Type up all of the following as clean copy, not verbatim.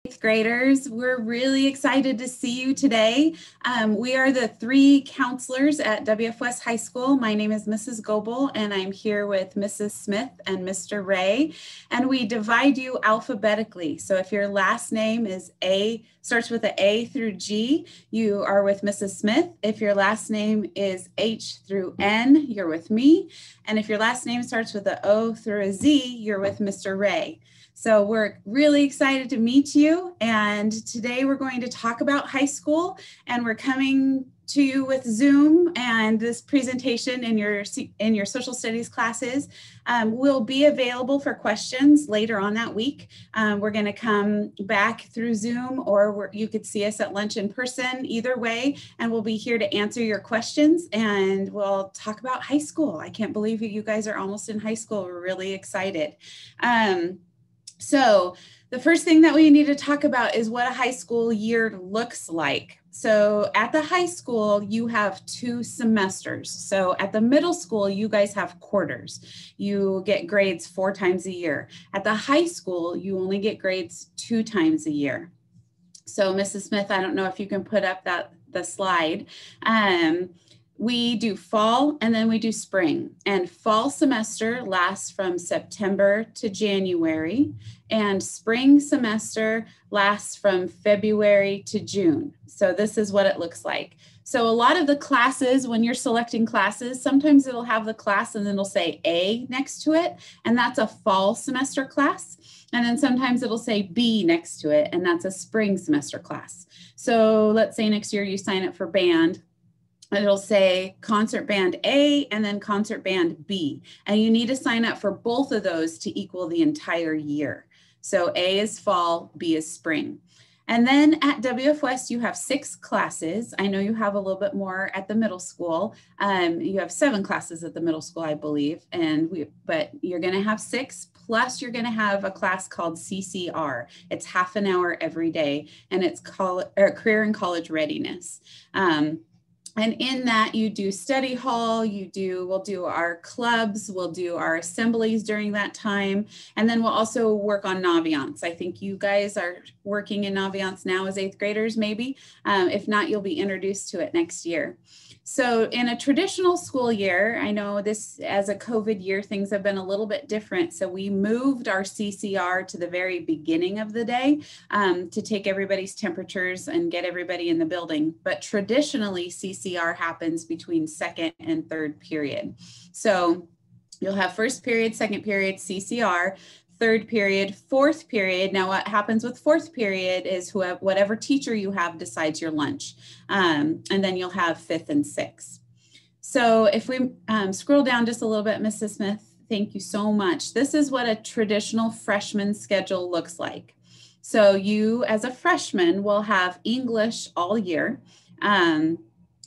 Eighth graders, we're really excited to see you today. We are the three counselors at WF West High School. My name is Mrs. Goebel, and I'm here with Mrs. Smith and Mr. Ray, and we divide you alphabetically. So if your last name is starts with an A through G, you are with Mrs. Smith. If your last name is H through N, you're with me. And if your last name starts with an O through a Z, you're with Mr. Ray. So we're really excited to meet you. And today we're going to talk about high school, and we're coming to you with Zoom, and this presentation in your social studies classes will be available for questions later on that week. We're going to come back through Zoom, or you could see us at lunch in person, either way, and we'll be here to answer your questions, and we'll talk about high school. I can't believe you guys are almost in high school. We're really excited. So the first thing that we need to talk about is what a high school year looks like. So at the high school, you have 2 semesters. So at the middle school, you guys have quarters. You get grades 4 times a year. At the high school, you only get grades 2 times a year. So Mrs. Smith, I don't know if you can put up the slide. We do fall and then we do spring, and fall semester lasts from September to January, and spring semester lasts from February to June. So this is what it looks like. So a lot of the classes, when you're selecting classes, sometimes it'll have the class and then it'll say A next to it, and that's a fall semester class. And then sometimes it'll say B next to it, and that's a spring semester class. So let's say next year you sign up for band. It'll say concert band A and then concert band B. And you need to sign up for both of those to equal the entire year. So A is fall, B is spring. And then at WF West, you have 6 classes. I know you have a little bit more at the middle school. You have 7 classes at the middle school, I believe. But you're going to have 6, plus you're going to have a class called CCR. It's half an hour every day, and it's career and college readiness. And in that, you do study hall, we'll do our clubs, we'll do our assemblies during that time. And then we'll also work on Naviance. I think you guys are working in Naviance now as 8th graders, maybe. If not, you'll be introduced to it next year. So in a traditional school year, I know this as a COVID year, things have been a little bit different. So we moved our CCR to the very beginning of the day to take everybody's temperatures and get everybody in the building. But traditionally, CCR happens between 2nd and 3rd period. So you'll have 1st period, 2nd period, CCR, 3rd period, 4th period. Now what happens with 4th period is whatever teacher you have decides your lunch. And then you'll have 5th and 6th. So if we scroll down just a little bit, Mrs. Smith, thank you so much. This is what a traditional freshman schedule looks like. So you as a freshman will have English all year.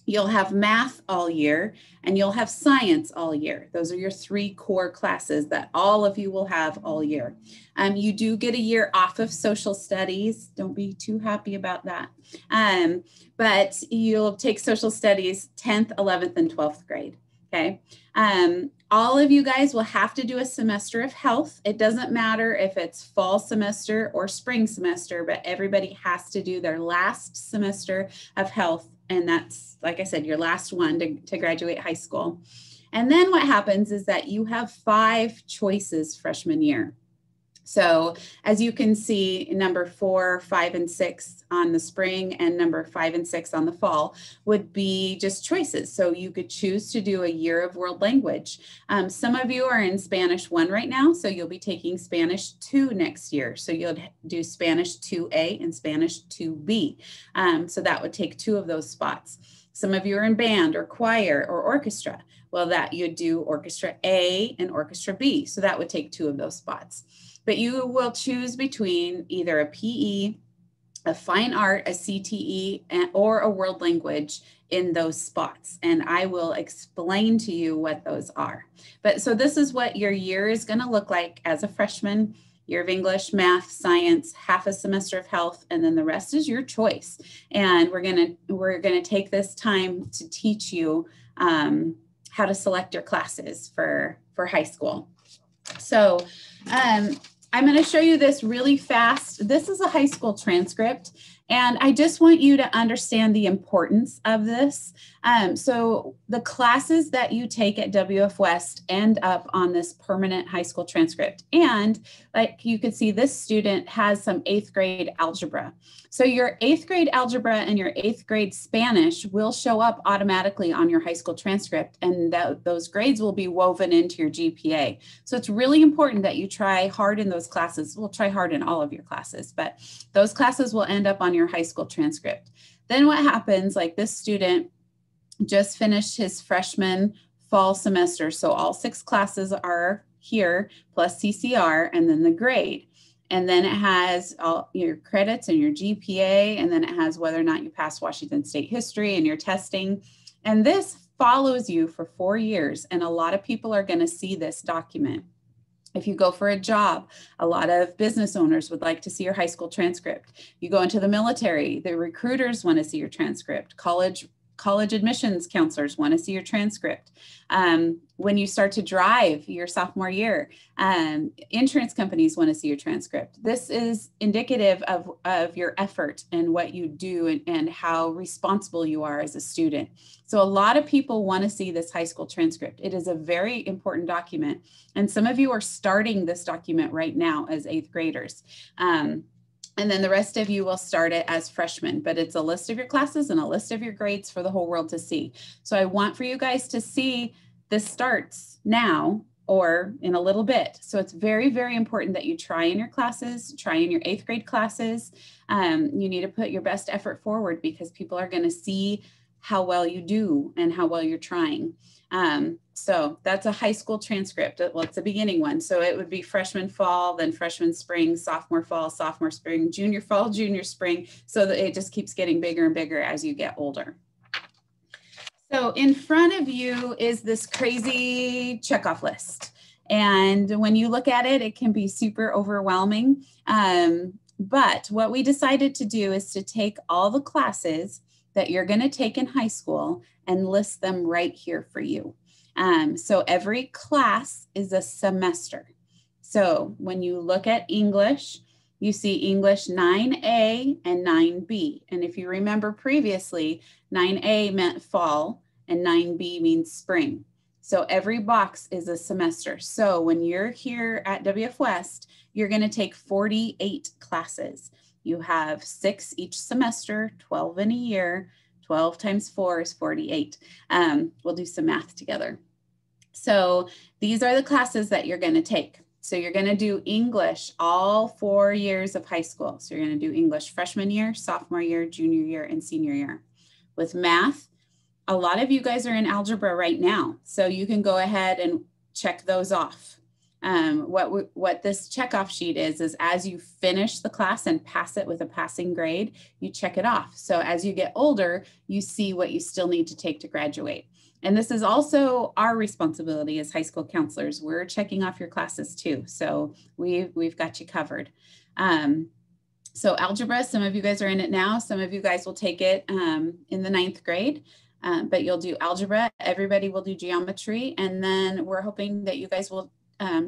You'll have math all year, and you'll have science all year. Those are your 3 core classes that all of you will have all year. You do get a year off of social studies. Don't be too happy about that. But you'll take social studies 10th, 11th, and 12th grade, okay? All of you guys will have to do a semester of health. It doesn't matter if it's fall semester or spring semester, but everybody has to do their last semester of health. And that's, like I said, your last one to graduate high school. And then what happens is that you have 5 choices freshman year. So as you can see, number 4, 5, and 6 on the spring and number 5 and 6 on the fall would be just choices. So you could choose to do a year of world language. Some of you are in Spanish 1 right now, so you'll be taking Spanish 2 next year. So you'll do Spanish 2A and Spanish 2B. So that would take 2 of those spots. Some of you are in band or choir or orchestra. Well, that you'd do orchestra A and orchestra B. So that would take 2 of those spots. But you will choose between either a PE, a fine art, a CTE, or a world language in those spots. And I will explain to you what those are. But so this is what your year is going to look like as a freshman. Year of English, math, science, half a semester of health, and then the rest is your choice. And we're gonna take this time to teach you how to select your classes for high school. So I'm going to show you this really fast. This is a high school transcript, and I just want you to understand the importance of this. So the classes that you take at WF West end up on this permanent high school transcript. And like you can see, this student has some 8th grade algebra. So your 8th grade algebra and your 8th grade Spanish will show up automatically on your high school transcript, and those grades will be woven into your GPA. So it's really important that you try hard in those classes. We'll try hard in all of your classes, but those classes will end up on your high school transcript. Then what happens, like this student just finished his freshman fall semester. So all 6 classes are here plus CCR and then the grade. And then it has all your credits and your GPA, and then it has whether or not you pass Washington State history and your testing. And this follows you for 4 years. And a lot of people are going to see this document. If you go for a job, a lot of business owners would like to see your high school transcript. You go into the military, the recruiters want to see your transcript. College admissions counselors want to see your transcript. When you start to drive your sophomore year, insurance companies want to see your transcript. This is indicative of your effort and what you do and how responsible you are as a student. So a lot of people want to see this high school transcript. It is a very important document. And some of you are starting this document right now as 8th graders. And then the rest of you will start it as freshmen, but it's a list of your classes and a list of your grades for the whole world to see. So I want for you guys to see this starts now or in a little bit. So it's very, very important that you try in your classes, try in your 8th grade classes. You need to put your best effort forward because people are going to see how well you do and how well you're trying. So that's a high school transcript. Well, it's a beginning one. So it would be freshman fall, then freshman spring, sophomore fall, sophomore spring, junior fall, junior spring. So that it just keeps getting bigger and bigger as you get older. So in front of you is this crazy checkoff list. And when you look at it, it can be super overwhelming. But what we decided to do is to take all the classes that you're going to take in high school and list them right here for you. So every class is a semester. So when you look at English, you see English 9A and 9B. And if you remember previously, 9A meant fall and 9B means spring. So every box is a semester. So when you're here at WF West, you're going to take 48 classes. You have 6 each semester, 12 in a year. 12 times 4 is 48. We'll do some math together. So these are the classes that you're going to take. So you're going to do English all 4 years of high school. So you're going to do English freshman year, sophomore year, junior year, and senior year. With math, a lot of you guys are in algebra right now. So you can go ahead and check those off. What this checkoff sheet is as you finish the class and pass it with a passing grade, you check it off. So as you get older, you see what you still need to take to graduate. And this is also our responsibility as high school counselors. We're checking off your classes too. So we've got you covered. So algebra, some of you guys are in it now. Some of you guys will take it in the 9th grade. But you'll do algebra. Everybody will do geometry. And then we're hoping that you guys will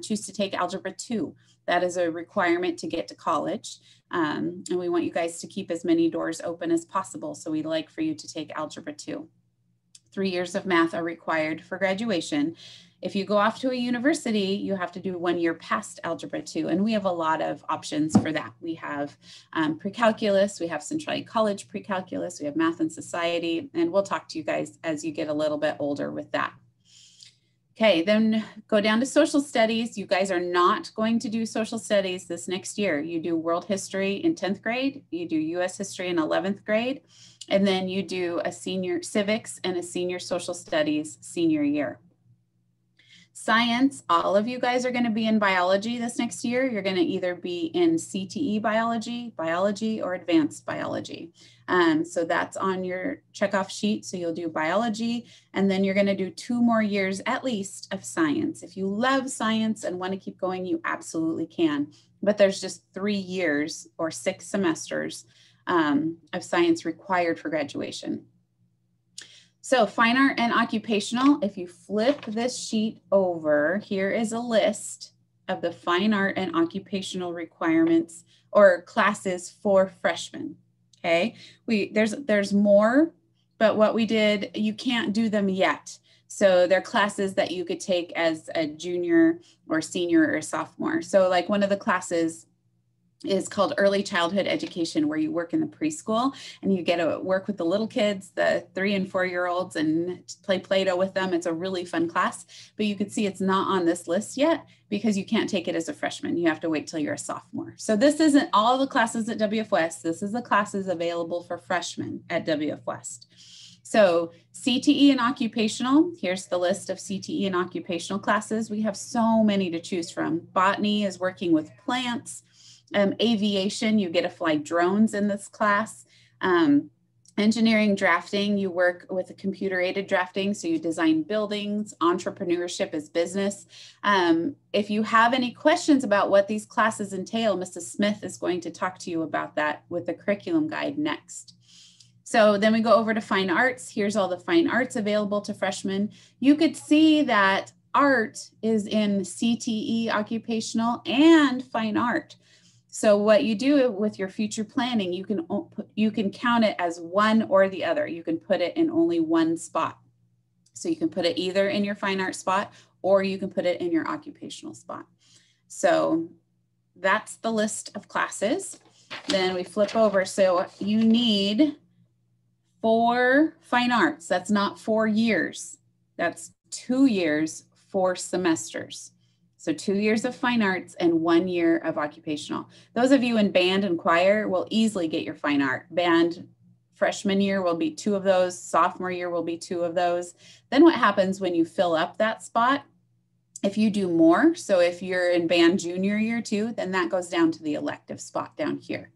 choose to take Algebra 2. That is a requirement to get to college. And we want you guys to keep as many doors open as possible. So we'd like for you to take Algebra 2. 3 years of math are required for graduation. If you go off to a university, you have to do 1 year past Algebra 2. And we have a lot of options for that. We have pre-calculus, we have Centralia College pre-calculus, we have math and society, and we'll talk to you guys as you get a little bit older with that. Okay, then go down to social studies. You guys are not going to do social studies this next year. You do world history in 10th grade, you do US history in 11th grade, and then you do a senior civics and a senior social studies senior year. Science, all of you guys are going to be in biology this next year. You're going to either be in CTE biology, or advanced biology. So that's on your checkoff sheet. So you'll do biology, and then you're going to do 2 more years at least of science. If you love science and want to keep going, you absolutely can. But there's just 3 years or 6 semesters of science required for graduation. So fine art and occupational, if you flip this sheet over, here is a list of the fine art and occupational requirements or classes for freshmen. Okay, there's more, but what we did, you can't do them yet. So they're classes that you could take as a junior or senior or sophomore. So like one of the classes is called early childhood education, where you work in the preschool and you get to work with the little kids, the 3 and 4 year olds, and play Play-Doh with them. It's a really fun class, but you can see it's not on this list yet because you can't take it as a freshman. You have to wait till you're a sophomore. So this isn't all the classes at WF West. This is the classes available for freshmen at WF West. So CTE and occupational, here's the list of CTE and occupational classes. We have so many to choose from. Botany is working with plants. Aviation, you get to fly drones in this class. Engineering drafting, you work with a computer-aided drafting, so you design buildings. Entrepreneurship is business. If you have any questions about what these classes entail, Mrs. Smith is going to talk to you about that with the curriculum guide next. So then we go over to fine arts. Here's all the fine arts available to freshmen. You could see that art is in CTE, occupational, and fine art. So what you do with your future planning, you can count it as one or the other. You can put it in only one spot. So you can put it either in your fine art spot or you can put it in your occupational spot. So that's the list of classes. Then we flip over. So you need 4 fine arts. That's not 4 years. That's 2 years, 4 semesters. So 2 years of fine arts and 1 year of occupational. Those of you in band and choir will easily get your fine art. Band freshman year will be 2 of those. Sophomore year will be 2 of those. Then what happens when you fill up that spot? If you do more, so if you're in band junior year too, then that goes down to the elective spot down here.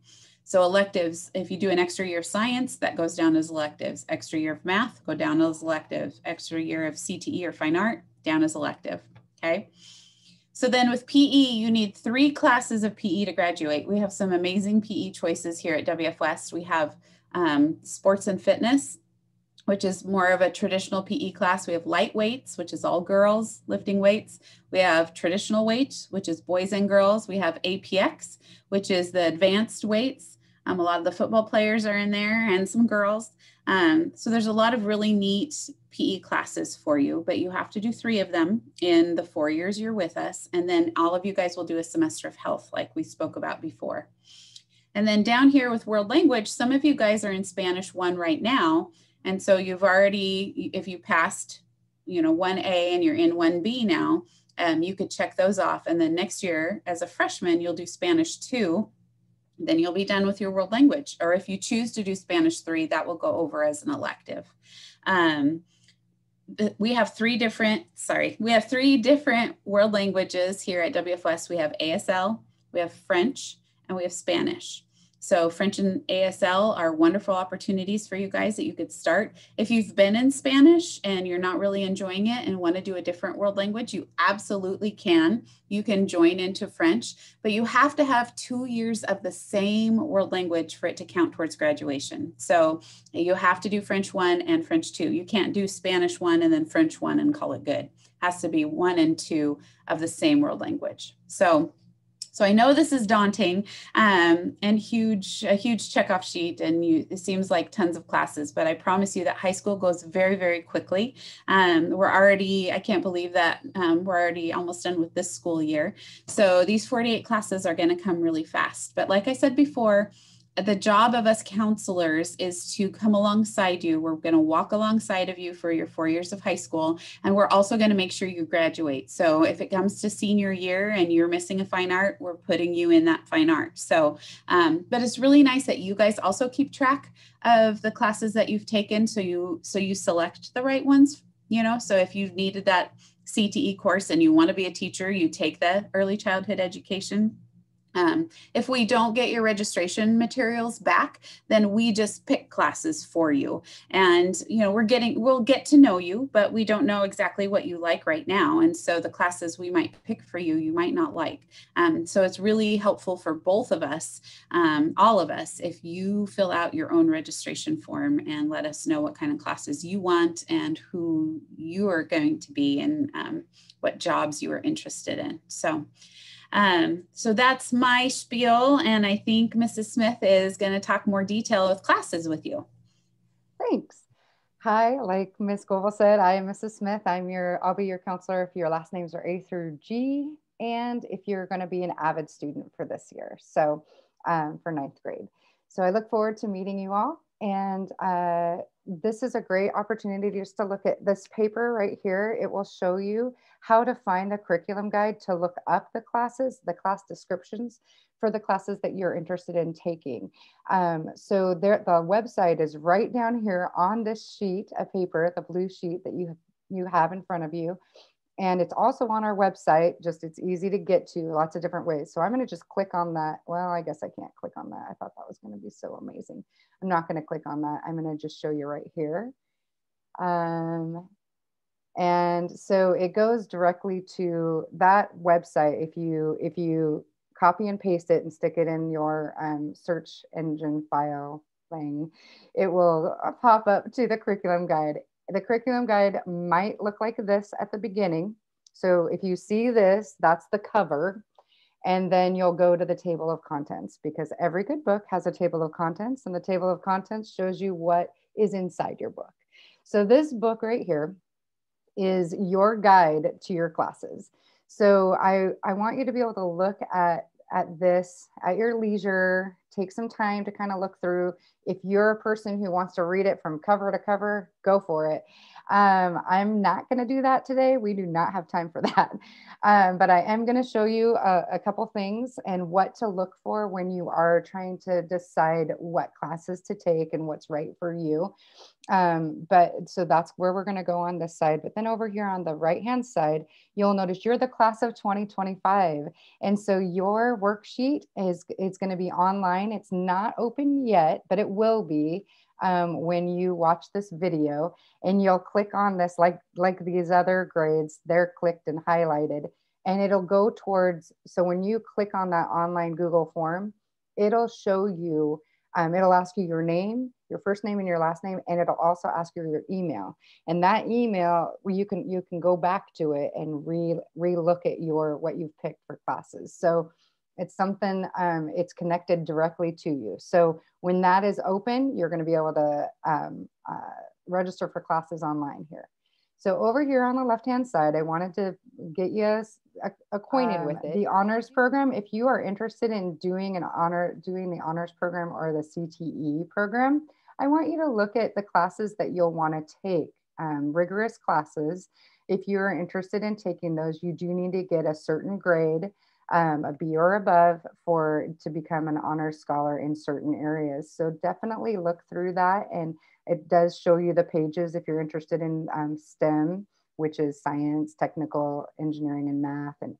So electives, if you do an extra year of science, that goes down as electives. Extra year of math, go down as electives. Extra year of CTE or fine art, down as elective, okay? So then with PE, you need 3 classes of PE to graduate. We have some amazing PE choices here at WF West. We have sports and fitness, which is more of a traditional PE class. We have light weights, which is all girls lifting weights. We have traditional weights, which is boys and girls. We have APX, which is the advanced weights. A lot of the football players are in there and some girls. So there's a lot of really neat PE classes for you, but you have to do 3 of them in the 4 years you're with us. And then all of you guys will do a semester of health like we spoke about before. And then down here with world language, some of you guys are in Spanish 1 right now. And so you've already, if you passed, 1A and you're in 1B now, you could check those off. And then next year as a freshman, you'll do Spanish 2. Then you'll be done with your world language. Or if you choose to do Spanish 3, that will go over as an elective. We have 3 different world languages here at WF West. We have ASL, we have French, and we have Spanish. So French and ASL are wonderful opportunities for you guys that you could start. If you've been in Spanish and you're not really enjoying it and want to do a different world language, you absolutely can. You can join into French, but you have to have 2 years of the same world language for it to count towards graduation. So you have to do French 1 and French 2. You can't do Spanish 1 and then French 1 and call it good. It has to be 1 and 2 of the same world language. So I know this is daunting and a huge checkoff sheet, and it seems like tons of classes, but I promise you that high school goes very, very quickly. I can't believe that we're already almost done with this school year. So these 48 classes are going to come really fast. But like I said before, the job of us counselors is to come alongside you. We're going to walk alongside of you for your 4 years of high school, and we're also going to make sure you graduate. So if it comes to senior year and you're missing a fine art, we're putting you in that fine art. So, but it's really nice that you guys also keep track of the classes that you've taken, so you select the right ones. So if you needed that CTE course and you want to be a teacher, you take the early childhood education. If we don't get your registration materials back, then we just pick classes for you. And, you know, we'll get to know you, but we don't know exactly what you like right now. And so the classes we might pick for you, you might not like. So it's really helpful for both of us, all of us, if you fill out your own registration form and let us know what kind of classes you want and who you are going to be and what jobs you are interested in. So that's my spiel, and I think Mrs. Smith is going to talk more detail with classes with you. Thanks. Hi, like Ms. Goebel said, I am Mrs. Smith. I'll be your counselor if your last names are A through G, and if you're going to be an avid student for this year, so for ninth grade. So I look forward to meeting you all, and this is a great opportunity just to look at this paper right here. It will show you how to find the curriculum guide to look up the classes, the class descriptions for the classes that you're interested in taking. So the website is right down here on this sheet of paper, the blue sheet that you have in front of you. And it's also on our website, it's easy to get to lots of different ways. So I'm going to just click on that. Well, I guess I can't click on that. I thought that was going to be so amazing. I'm not going to click on that. I'm going to just show you right here. And so it goes directly to that website. If you copy and paste it and stick it in your search engine file thing, it will pop up to the curriculum guide. The curriculum guide might look like this at the beginning. So if you see this, that's the cover. And then you'll go to the table of contents, because every good book has a table of contents, and the table of contents shows you what is inside your book. So this book right here is your guide to your classes. So I want you to be able to look at this at your leisure, take some time to kind of look through. If you're a person who wants to read it from cover to cover, go for it. I'm not going to do that today. We do not have time for that. But I am going to show you a couple things and what to look for when you are trying to decide what classes to take and what's right for you. But so that's where we're going to go on this side. But then over here on the right-hand side, you'll notice you're the class of 2025. And so your worksheet is going to be online. It's not open yet, but it will be when you watch this video, and you'll click on this like these other grades, they're clicked and highlighted, and it'll go towards, so when you click on that online Google form, it'll show you, it'll ask you your name, your first name and your last name, and it'll also ask you your email. And that email, you can go back to it and re-look at what you've picked for classes. So it's something, it's connected directly to you. So when that is open, you're going to be able to register for classes online here. So over here on the left-hand side, I wanted to get you acquainted with it. The honors program, if you are interested in doing the honors program or the CTE program, I want you to look at the classes that you'll want to take, rigorous classes. If you're interested in taking those, you do need to get a certain grade, a B or above, to become an honors scholar in certain areas. So definitely look through that, and it does show you the pages if you're interested in STEM, which is science, technical, engineering, and math, and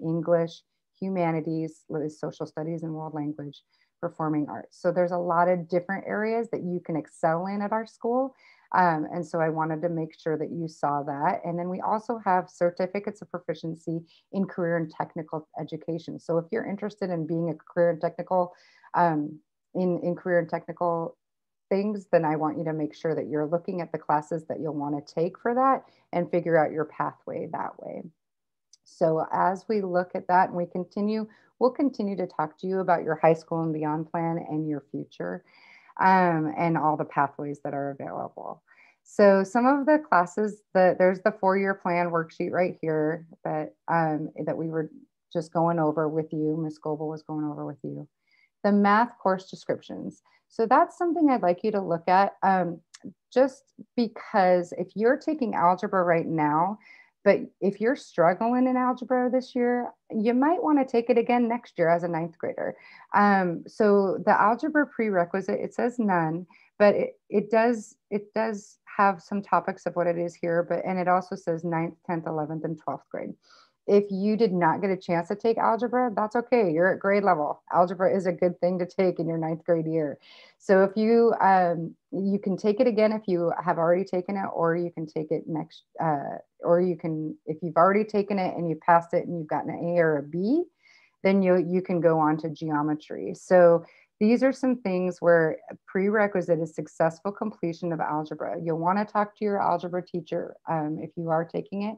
English, humanities, social studies, and world language, performing arts. So there's a lot of different areas that you can excel in at our school. And so I wanted to make sure that you saw that. And then we also have certificates of proficiency in career and technical education. So if you're interested in being a career and technical, in career and technical things, then I want you to make sure that you're looking at the classes that you'll want to take for that and figure out your pathway that way. So as we look at that and we'll continue to talk to you about your high school and beyond plan and your future. And all the pathways that are available. So some of the classes, there's the 4-year plan worksheet right here that we were just going over with you. Ms. Goebel was going over with you. The math course descriptions. So that's something I'd like you to look at, just because if you're taking algebra right now, but if you're struggling in algebra this year, you might want to take it again next year as a 9th grader. So the algebra prerequisite, it says none, but it does have some topics of what it is here, and it also says 9th, 10th, 11th, and 12th grade. if you did not get a chance to take algebra, that's okay. You're at grade level. Algebra is a good thing to take in your ninth grade year. So if you you can take it again if you have already taken it, or you can take it next, or you can, if you've already taken it and you passed it and you've gotten an A or a B, then you can go on to geometry. So these are some things where prerequisite is successful completion of algebra. You'll want to talk to your algebra teacher if you are taking it.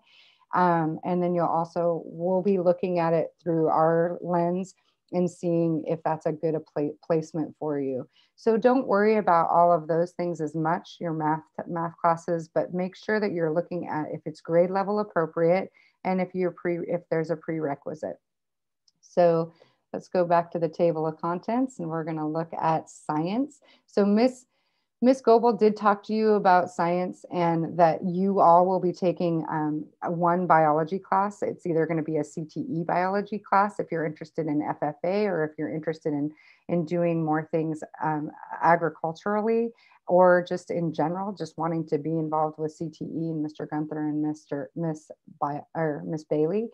And then we'll be looking at it through our lens and seeing if that's a good placement for you. So don't worry about all of those things as much, your math classes, but make sure that you're looking at if it's grade level appropriate and if there's a prerequisite. So let's go back to the table of contents, and we're going to look at science. So Miss Goebel did talk to you about science, and that you all will be taking one biology class. It's either going to be a CTE biology class if you're interested in FFA, or if you're interested in doing more things agriculturally, or just in general, just wanting to be involved with CTE and Mr. Gunther and Miss Bailey.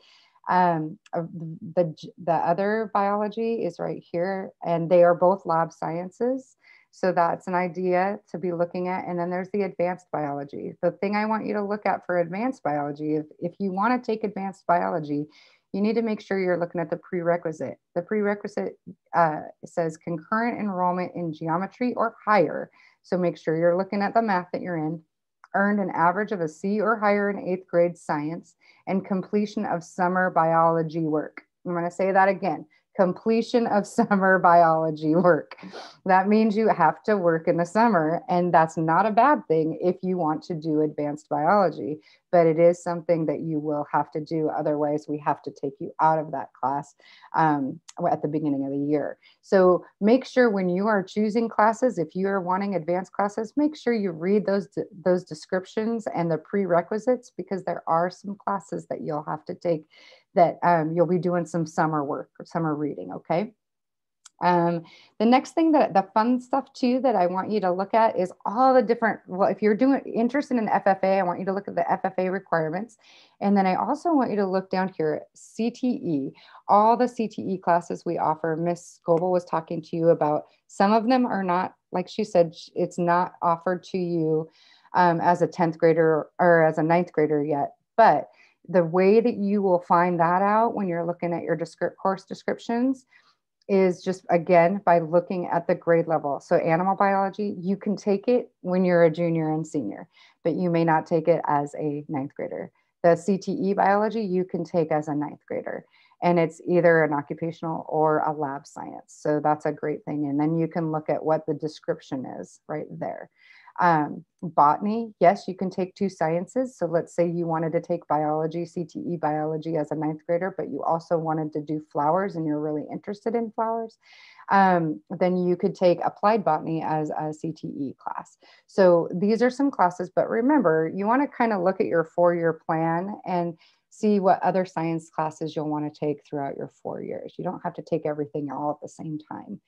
The other biology is right here, and they are both lab sciences. So that's an idea to be looking at. And then there's the advanced biology. The thing I want you to look at for advanced biology, if you want to take advanced biology, you need to make sure you're looking at the prerequisite. The prerequisite says concurrent enrollment in geometry or higher. So make sure you're looking at the math that you're in, earned an average of a C or higher in 8th grade science, and completion of summer biology work. I'm going to say that again. Completion of summer biology work. That means you have to work in the summer, and that's not a bad thing if you want to do advanced biology, but it is something that you will have to do. Otherwise, we have to take you out of that class at the beginning of the year. So make sure when you are choosing classes, if you are wanting advanced classes, make sure you read those descriptions and the prerequisites, because there are some classes that you'll have to take that you'll be doing some summer work or summer reading, okay? The next thing, the fun stuff too that I want you to look at is all the different, well, if you're interested in FFA, I want you to look at the FFA requirements. And then I also want you to look down here at CTE, all the CTE classes we offer. Miss Goebel was talking to you about, some of them are not, like she said, it's not offered to you as a 10th grader or as a 9th grader yet, but the way that you will find that out when you're looking at your course descriptions is just, again, by looking at the grade level. So animal biology, you can take it when you're a junior and senior, but you may not take it as a 9th grader. The CTE biology, you can take as a 9th grader, and it's either an occupational or a lab science. So that's a great thing. And then you can look at what the description is right there. Botany, yes, you can take 2 sciences. So let's say you wanted to take biology, CTE biology as a 9th grader, but you also wanted to do flowers and you're really interested in flowers. Then you could take applied botany as a CTE class. So these are some classes, but remember, you want to kind of look at your 4-year plan and see what other science classes you'll want to take throughout your 4 years. You don't have to take everything all at the same time.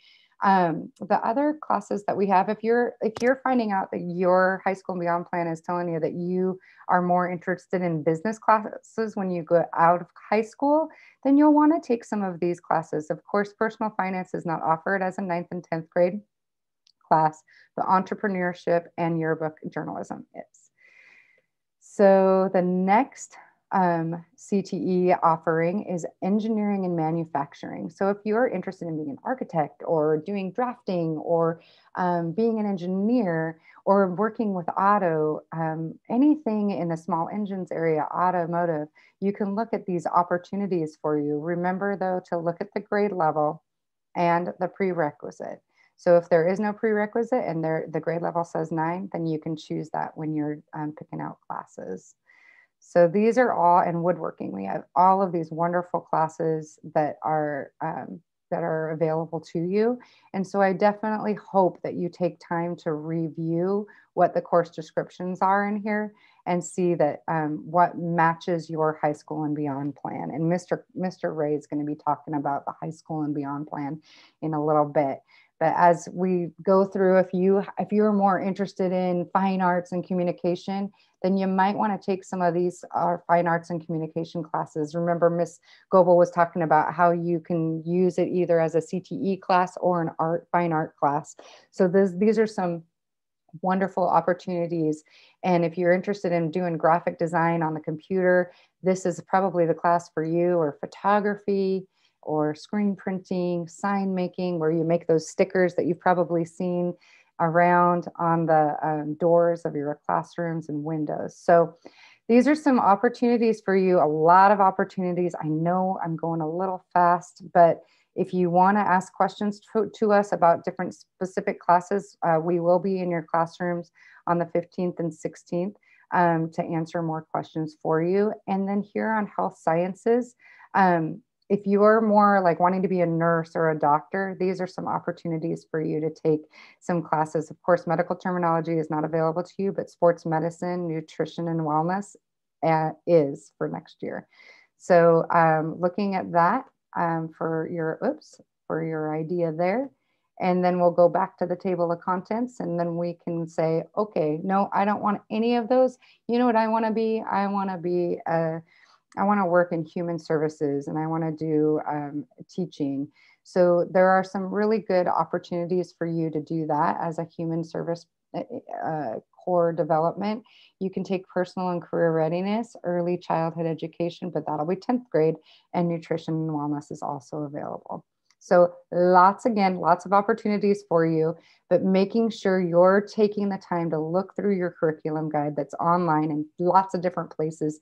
The other classes that we have, if you're finding out that your high school and beyond plan is telling you that you are more interested in business classes when you go out of high school, then you'll want to take some of these classes. Of course, personal finance is not offered as a 9th and 10th grade class, but entrepreneurship and yearbook journalism is. So the next CTE offering is engineering and manufacturing. So if you're interested in being an architect or doing drafting or being an engineer or working with auto, anything in the small engines area, automotive, you can look at these opportunities for you. Remember though, to look at the grade level and the prerequisite. So if there is no prerequisite and the grade level says 9, then you can choose that when you're picking out classes. So these are all in woodworking. We have all of these wonderful classes that are available to you. And so I definitely hope that you take time to review what the course descriptions are in here and see that what matches your high school and beyond plan. And Mr. Ray is going to be talking about the high school and beyond plan in a little bit. But as we go through, if you're more interested in fine arts and communication, then you might want to take some of these fine arts and communication classes. Remember, Miss Goebel was talking about how you can use it either as a CTE class or an fine art class. So these are some wonderful opportunities. And if you're interested in doing graphic design on the computer, this is probably the class for you, or photography, or screen printing, sign making, where you make those stickers that you've probably seen around on the doors of your classrooms and windows. So these are some opportunities for you, a lot of opportunities. I know I'm going a little fast, but if you want to ask questions to us about different specific classes, we will be in your classrooms on the 15th and 16th to answer more questions for you. And then here on health sciences, if you're more like wanting to be a nurse or a doctor, these are some opportunities for you to take some classes. Of course, medical terminology is not available to you, but sports medicine, nutrition, and wellness is for next year. So looking at that for your idea there. And then we'll go back to the table of contents, and then we can say, okay, no, I don't want any of those. You know what I want to be? I want to work in human services, and I want to do teaching. So there are some really good opportunities for you to do that as a human service core development. You can take personal and career readiness, early childhood education, but that'll be 10th grade, and nutrition and wellness is also available. So lots of opportunities for you, but making sure you're taking the time to look through your curriculum guide that's online in lots of different places.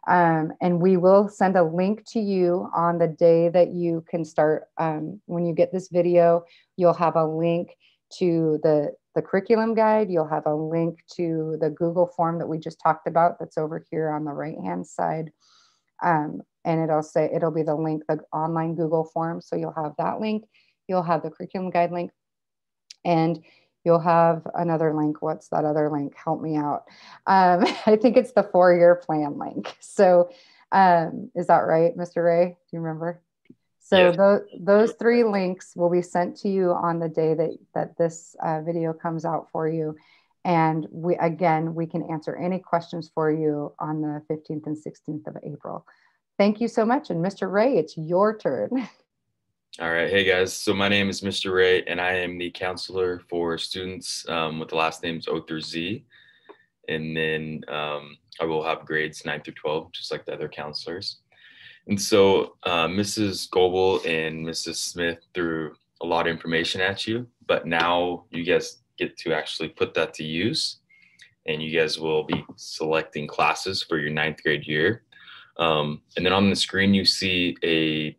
And we will send a link to you on the day that you can start. When you get this video, you'll have a link to the curriculum guide. You'll have a link to the Google form that we just talked about that's over here on the right-hand side. And it'll be the link, the online Google form. So you'll have that link. You'll have the curriculum guide link, and you'll have another link. What's that other link? Help me out. I think it's the 4-year plan link. So is that right, Mr. Ray? Do you remember? So yeah. Those 3 links will be sent to you on the day that this video comes out for you. And we can answer any questions for you on the 15th and 16th of April. Thank you so much. And Mr. Ray, it's your turn. All right. Hey, guys. So my name is Mr. Ray, and I am the counselor for students with the last names O through Z. And then I will have grades 9 through 12, just like the other counselors. And so Mrs. Goebel and Mrs. Smith threw a lot of information at you, but now you guys get to actually put that to use, and you guys will be selecting classes for your 9th grade year. And then on the screen, you see a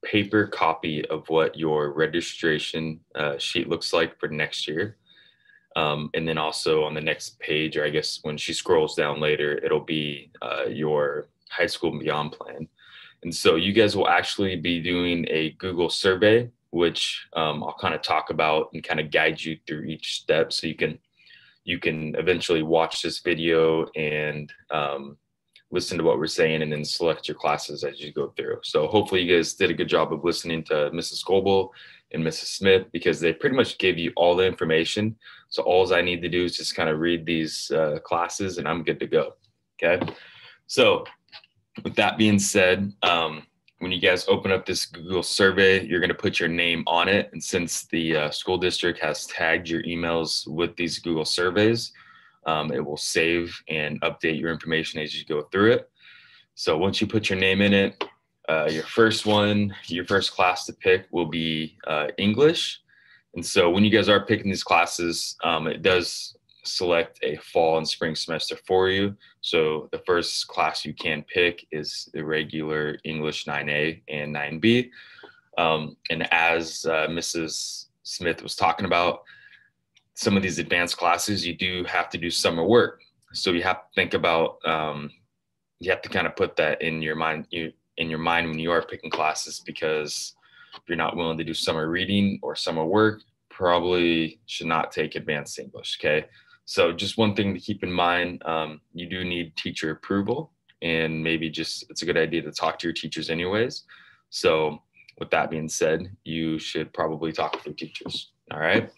paper copy of what your registration sheet looks like for next year. And then also on the next page, or I guess when she scrolls down later, it'll be your high school and beyond plan. And so you guys will actually be doing a Google survey, which I'll kind of talk about and kind of guide you through each step. So you can eventually watch this video and listen to what we're saying, and then select your classes as you go through. So hopefully you guys did a good job of listening to Mrs. Goebel and Mrs. Smith, because they pretty much gave you all the information. So all I need to do is just kind of read these classes, and I'm good to go. Okay. So with that being said, when you guys open up this Google survey, you're going to put your name on it. And since the school district has tagged your emails with these Google surveys, it will save and update your information as you go through it. So once you put your name in it, your first class to pick will be English. And so when you guys are picking these classes, it does select a fall and spring semester for you. So the first class you can pick is the regular English 9A and 9B. And as Mrs. Smith was talking about, some of these advanced classes, you do have to do summer work. So you have to think about, you have to kind of put that in your mind when you are picking classes, because if you're not willing to do summer reading or summer work, probably should not take advanced English. Okay. So just one thing to keep in mind, you do need teacher approval, and maybe it's a good idea to talk to your teachers anyways. So with that being said, you should probably talk to your teachers. All right.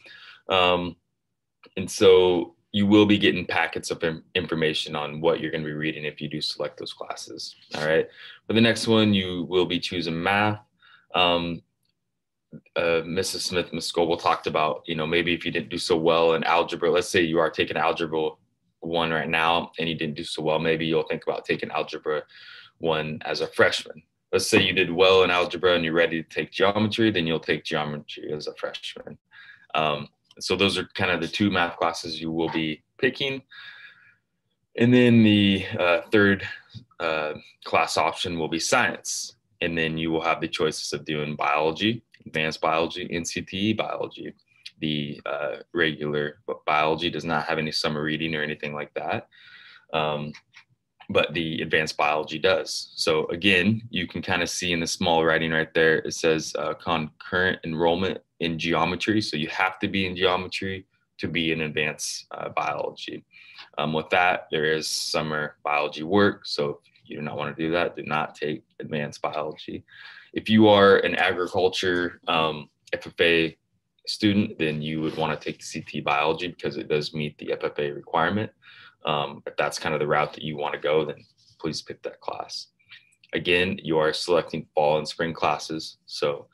And so you will be getting packets of information on what you're going to be reading if you do select those classes. All right. For the next one, you will be choosing math. Mrs. Smith, Ms. Scoble talked about, maybe if you didn't do so well in algebra, let's say you are taking algebra 1 right now and you didn't do so well, maybe you'll think about taking algebra 1 as a freshman. Let's say you did well in algebra and you're ready to take geometry, then you'll take geometry as a freshman. So those are kind of the 2 math classes you will be picking. And then the third class option will be science. And then you will have the choices of doing biology, advanced biology, NCTE biology. The regular biology does not have any summer reading or anything like that. But the advanced biology does. So again, you can kind of see in the small writing right there, it says concurrent enrollment in geometry. So you have to be in geometry to be in advanced biology. With that, there is summer biology work. So if you do not want to do that, do not take advanced biology. If you are an agriculture FFA student, then you would want to take CT biology because it does meet the FFA requirement. If that's kind of the route that you want to go, then please pick that class. Again, you are selecting fall and spring classes. So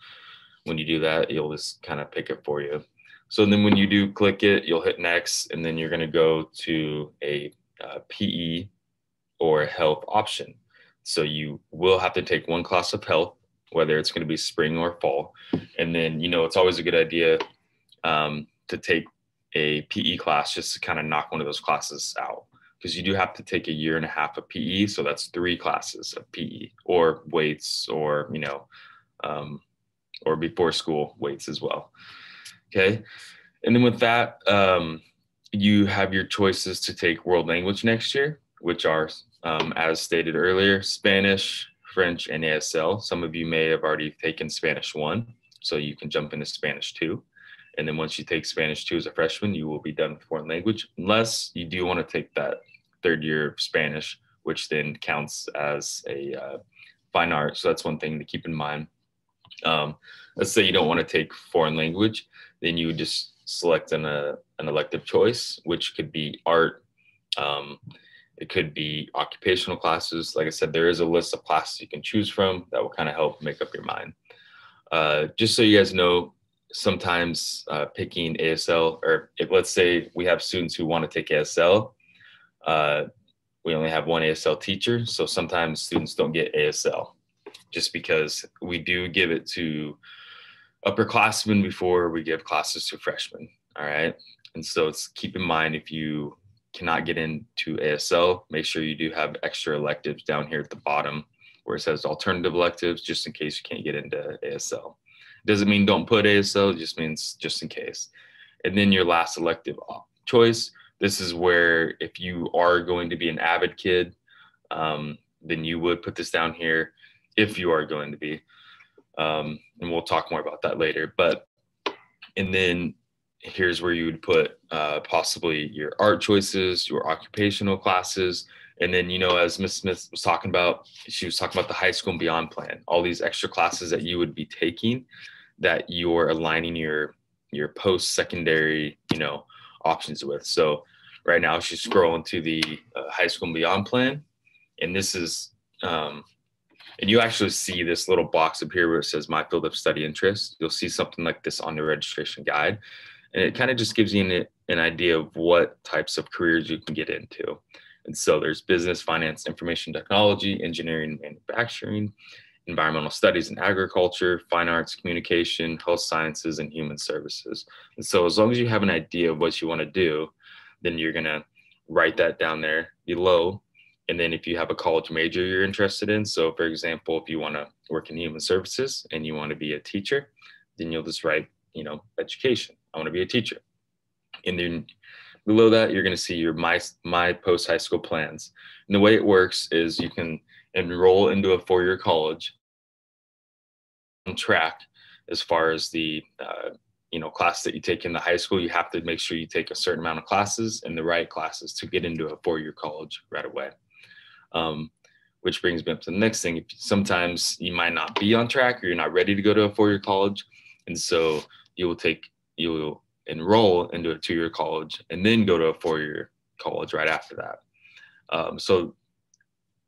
when you do that, you'll just kind of pick it for you. So then when you do click it, you'll hit next, and then you're going to go to a PE or a health option. So you will have to take 1 class of health, whether it's going to be spring or fall. And then, it's always a good idea to take a PE class just to kind of knock one of those classes out, because you do have to take 1.5 years of PE. So that's 3 classes of PE or weights or, or before school weights as well. Okay. And then with that, you have your choices to take world language next year, which are, as stated earlier, Spanish, French, and ASL. Some of you may have already taken Spanish 1, so you can jump into Spanish 2. And then once you take Spanish 2 as a freshman, you will be done with foreign language, unless you do want to take that 3rd year of Spanish, which then counts as a fine art. So that's one thing to keep in mind. Let's say you don't want to take foreign language, then you would just select an elective choice, which could be art. It could be occupational classes. Like I said, there is a list of classes you can choose from that will kind of help make up your mind. Just so you guys know, sometimes picking ASL, or if, let's say we have students who want to take ASL, we only have 1 ASL teacher. So sometimes students don't get ASL just because we do give it to upperclassmen before we give classes to freshmen. All right. And so it's keep in mind, if you cannot get into ASL, make sure you do have extra electives down here at the bottom where it says alternative electives, just in case you can't get into ASL. Doesn't mean don't put ASL, it just means just in case. And then your last elective choice, this is where if you are going to be an avid kid, then you would put this down here if you are going to be. And we'll talk more about that later. And then here's where you would put possibly your art choices, your occupational classes. And then, as Ms. Smith was talking about, she was talking about the high school and beyond plan, all these extra classes that you would be taking that you're aligning your post-secondary, options with. So right now she's scrolling to the high school and beyond plan. And this is, and you actually see this little box up here where it says my field of study interest. You'll see something like this on the registration guide. And it kind of just gives you an idea of what types of careers you can get into. And so there's business, finance, information technology, engineering, manufacturing, environmental studies and agriculture, fine arts, communication, health sciences, and human services. And so as long as you have an idea of what you want to do, then you're going to write that down there below. And then if you have a college major you're interested in, so for example, if you want to work in human services and you want to be a teacher, then you'll just write, education. I want to be a teacher. And then below that, you're going to see your my post-high school plans. And the way it works is you can enroll into a 4-year college on track as far as the class that you take in the high school. You have to make sure you take a certain amount of classes and the right classes to get into a 4-year college right away. which brings me up to the next thing. Sometimes you might not be on track or you're not ready to go to a 4-year college. And so you will enroll into a 2-year college and then go to a 4-year college right after that. So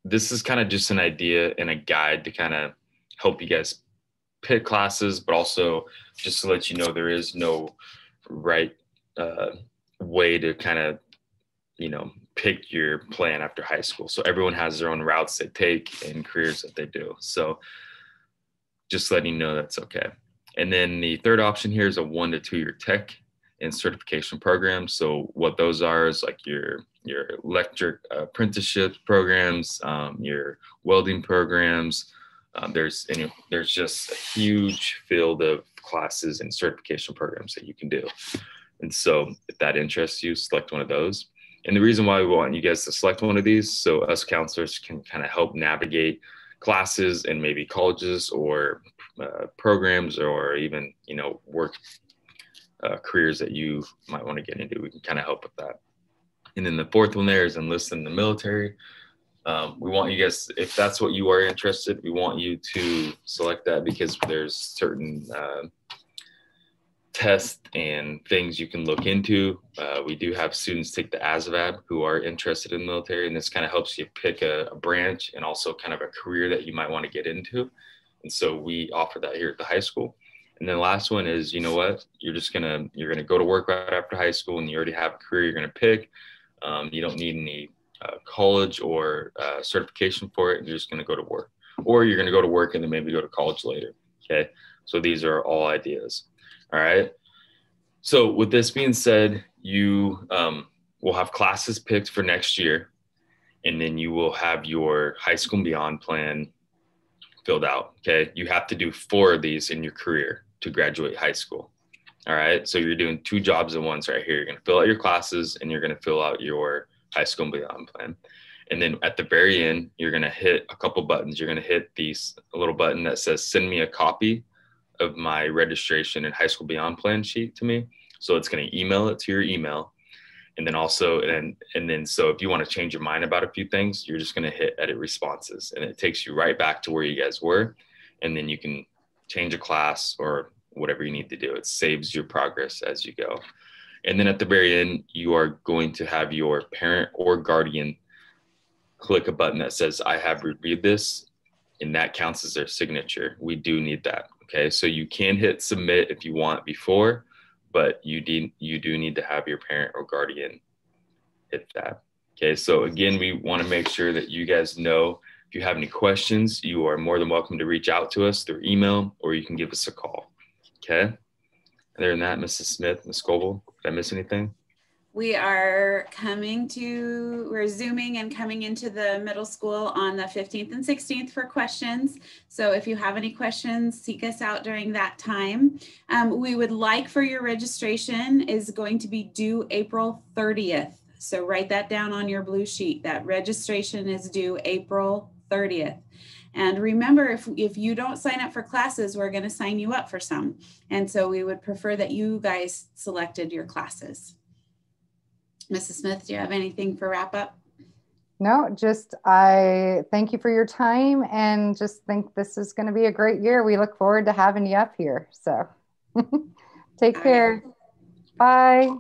this is kind of just an idea and a guide to kind of help you guys pick classes, but also just to let you know there is no right way to kind of, pick your plan after high school. So everyone has their own routes they take and careers that they do. So just letting you know that's okay. And then the third option here is a 1 to 2 year tech and certification program. So what those are is like your electric apprenticeship programs, your welding programs. There's just a huge field of classes and certification programs that you can do. And so if that interests you, select one of those. And the reason why we want you guys to select one of these, so us counselors can kind of help navigate classes and maybe colleges or programs or even, work careers that you might want to get into. We can kind of help with that. And then the fourth one there is enlist in the military. We want you guys, if that's what you are interested, we want you to select that because there's certain tests and things you can look into. We do have students take the ASVAB who are interested in the military, and this kind of helps you pick a branch and also kind of a career that you might want to get into. And so we offer that here at the high school. And then the last one is, you know what, you're going to go to work right after high school and you already have a career you're going to pick. You don't need any college or certification for it. You're just going to go to work, or you're going to go to work and then maybe go to college later. Okay. So these are all ideas. All right. So with this being said, you will have classes picked for next year, and then you will have your high school and beyond plan filled out. Okay. You have to do 4 of these in your career to graduate high school. All right. So you're doing 2 jobs at once right here. You're going to fill out your classes and you're going to fill out your high school and beyond plan. And then at the very end, you're going to hit a couple buttons. You're going to hit a little button that says, send me a copy of my registration and high school beyond plan sheet to me. So it's going to email it to your email. And then also, and then, so if you want to change your mind about a few things, you're just going to hit edit responses, and it takes you right back to where you guys were. And then you can change a class or whatever you need to do. It saves your progress as you go. And then at the very end, you are going to have your parent or guardian click a button that says, I have reviewed this, and that counts as their signature. We do need that. Okay. So you can hit submit if you want before, but you do need to have your parent or guardian hit that. Okay. So again, we want to make sure that you guys know if you have any questions, you are more than welcome to reach out to us through email, or you can give us a call. Okay. Other than that, Mrs. Smith, Ms. Scoble, did I miss anything? We're zooming and coming into the middle school on the 15th and 16th for questions. So if you have any questions, seek us out during that time. We would like for your registration is going to be due April 30th. So write that down on your blue sheet. That registration is due April 30th. And remember, if you don't sign up for classes, we're going to sign you up for some. And so we would prefer that you guys selected your classes. Mrs. Smith, do you have anything for wrap up? No, just I thank you for your time and just think this is going to be a great year. We look forward to having you up here. So take care. Bye.